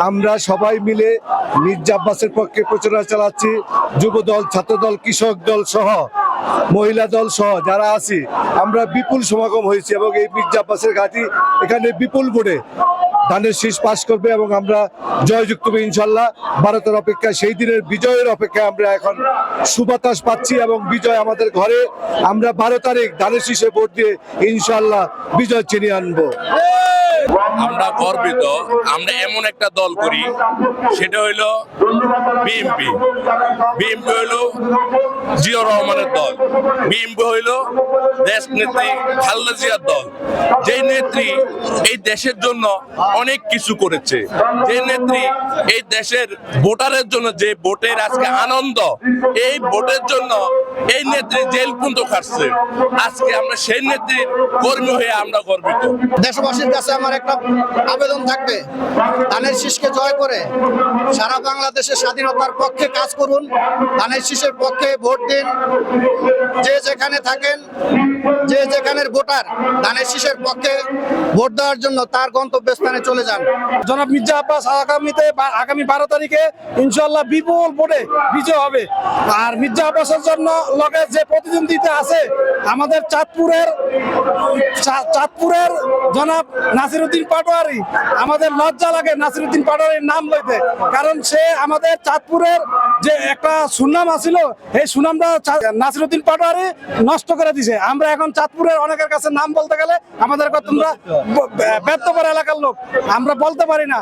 আমরা সবাই মিলে মির্জা আব্বাসের পক্ষে প্রচারণা চালাচ্ছি। যুব দল, ছাত্র দল, কৃষক দল সহ মহিলা দল সহ যারা আছি আমরা বিপুল সমাগম হয়েছি এবং এই মির্জা আব্বাসের ঘাঁটি এখানে বিপুল ভোটে ধানের শীষ পাস করবে এবং আমরা জয়যুক্ত হবে ইনশাল্লাহ। ভারতের অপেক্ষায় সেই দিনের বিজয়ের অপেক্ষায় আমরা এখন সুবাতাস পাচ্ছি এবং বিজয় আমাদের ঘরে। আমরা 12 তারিখ ধানের শীষে ভোট দিয়ে ইনশাল্লাহ বিজয় ছিনিয়ে আনবো। আমরা গর্বিত, আমরা এমন একটা দল করি, সেটা হইলো বিএনপি। বিএনপি হইলো জিয়াউর রহমানের দল। বিএনপি হইলো দেশ নেত্রী খালেদা জিয়ার দল। যে নেত্রী এই দেশের জন্য অনেক কিছু করেছে, যে নেত্রী এই দেশের ভোটারের জন্য যে ভোটের আজকে আনন্দ, এই ভোটের জন্য এই নেত্রী জেল পর্যন্ত খাটছে। আজকে আমরা সেই নেত্রীর কর্মী হয়ে আমরা গর্বিত। দেশবাসীর কাছে আমার একটা আবেদন থাকবে, ধানের শীষকে জয় করে সারা বাংলাদেশের স্বাধীনতার পক্ষে কাজ করুন, ধানের শীষের পক্ষে ভোট দিন। যে যেখানে থাকেন, যে যেখানের ভোটার, ধানের শীষের পক্ষে ভোট দেওয়ার জন্য তার গন্তব্যস্থানে চলে যান। জনাব মির্জা আব্বাস আগামী 12 তারিখে ইনশাল্লাহ বিপুল ভোটে বিজয় হবে। আর মির্জা আব্বাসের জন্য লগে যে প্রতিদ্বন্দ্বিতা আছে আমাদের চাঁদপুরের জনাব নাসিরউদ্দিন পাটোয়ারি। আমাদের লজ্জা লাগে নাসিরউদ্দিন পাটোয়ারির নাম লইতে, কারণ সে আমাদের চাঁদপুরের যে একটা সুনাম আছিল, এই সুনামটা নাসিরউদ্দিন পাটোয়ারি নষ্ট করে দিছে। আমরা এখন চাঁদপুরের অনেকের কাছে নাম বলতে গেলে আমাদের তোমরা ব্যর্থ এলাকার লোক, আমরা বলতে পারি না।